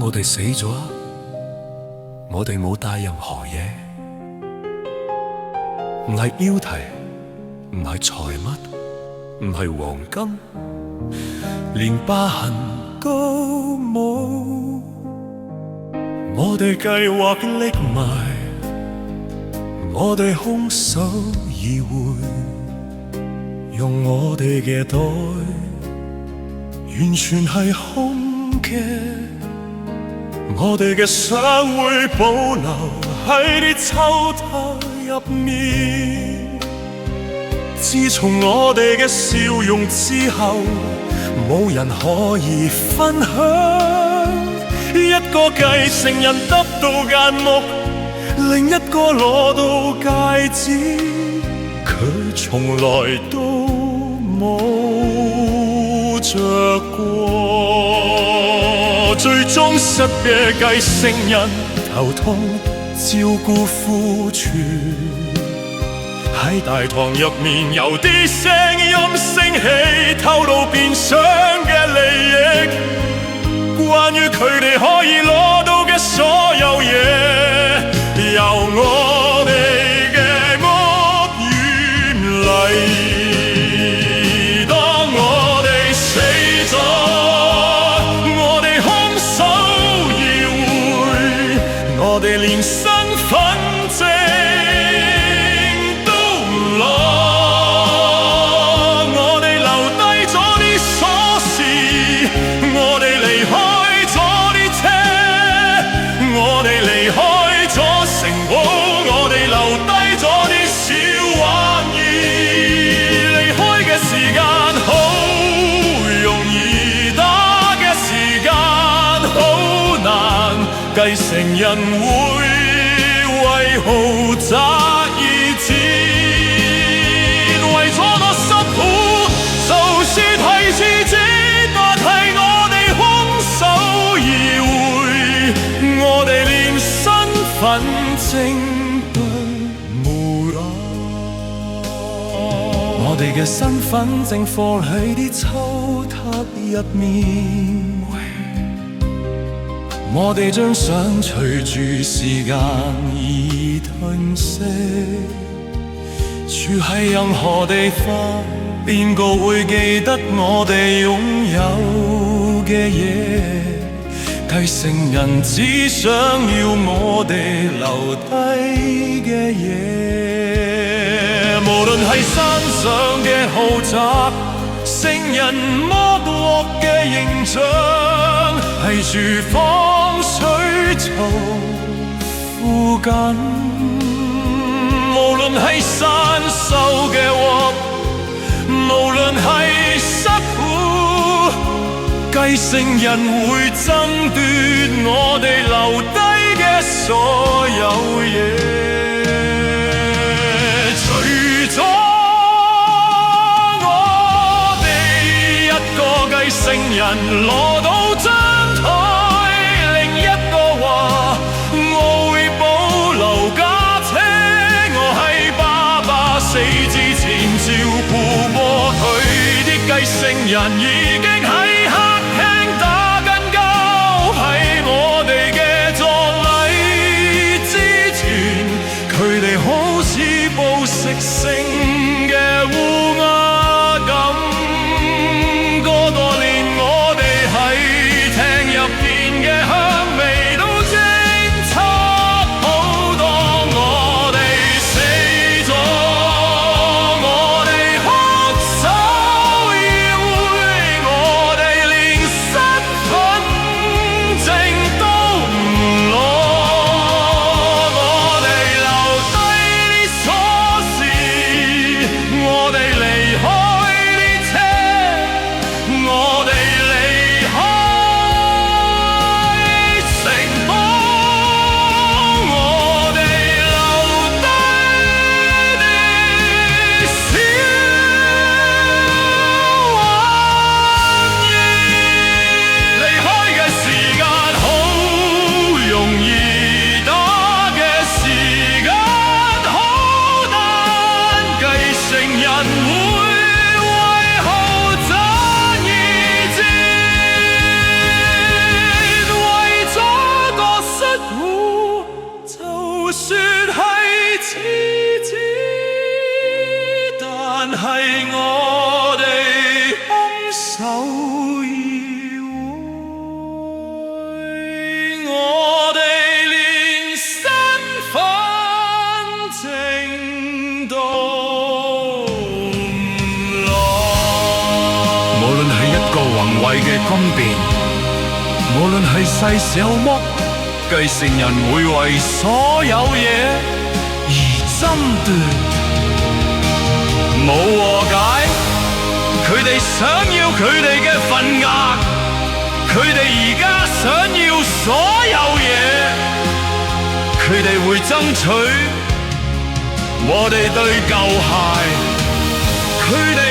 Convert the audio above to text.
我哋死咗，我哋冇帶任何嘢，唔係標題，唔係財物，唔係黃金，連疤痕都冇。我哋計劃匿埋，我哋空手而回，用我哋嘅袋，完全係空嘅。我哋嘅相會保留喺啲抽屜入面。自從我哋嘅笑容之後，冇人可以分享。一個繼承人得到間屋，另一個攞到戒指，佢從來都冇着過。最忠實嘅繼承人頭痛照顧父傳，喺大堂入面有啲聲音升起，透露變相嘅利益，關於佢哋可以攞到嘅所有嘢，由我哋嘅屋苑嚟。當我哋死咗，我哋空手而回，我哋連身份證都唔攞，我哋留低咗啲鎖匙，我哋離開離開咗城堡，我哋留低咗啲小玩意。離開嘅時間好容易，打嘅時間好難。繼承人會為豪宅而戰，為咗個辛苦，就算係自知，但係我哋空手而回，我哋身份證都冇攞，我哋嘅身份證放喺啲抽屜入面，我哋張相隨住時間而褪色，住喺任何地方，邊個會記得我哋擁有嘅嘢？繼承人只想要我哋留低嘅嘢，無論係山上嘅豪宅，成人剝落嘅形象，係廚房水槽附近，無論係生鏽嘅鑊，無論係失苦，繼承人會爭奪我哋留低嘅所有嘢。除咗我哋一個繼承人攞到張台，另一個話我會保留架車，我喺爸爸死之前照顧過佢，啲繼承人已經喺打緊交，喺我哋嘅葬禮之前，佢哋好似捕食性嘅烏鴉咁，個個連我哋喺廳入邊嘅香味都偵測好。當我哋死咗，我哋空手而回，我哋係我哋拱手而回，我哋連身份證都唔攞。無論係一個宏偉嘅軍變，無論係細小剝，繼承人會為所有嘢而爭奪。冇和解，佢哋想要佢哋嘅份額，佢哋而家想要所有嘢，佢哋會爭取我哋對舊鞋，佢哋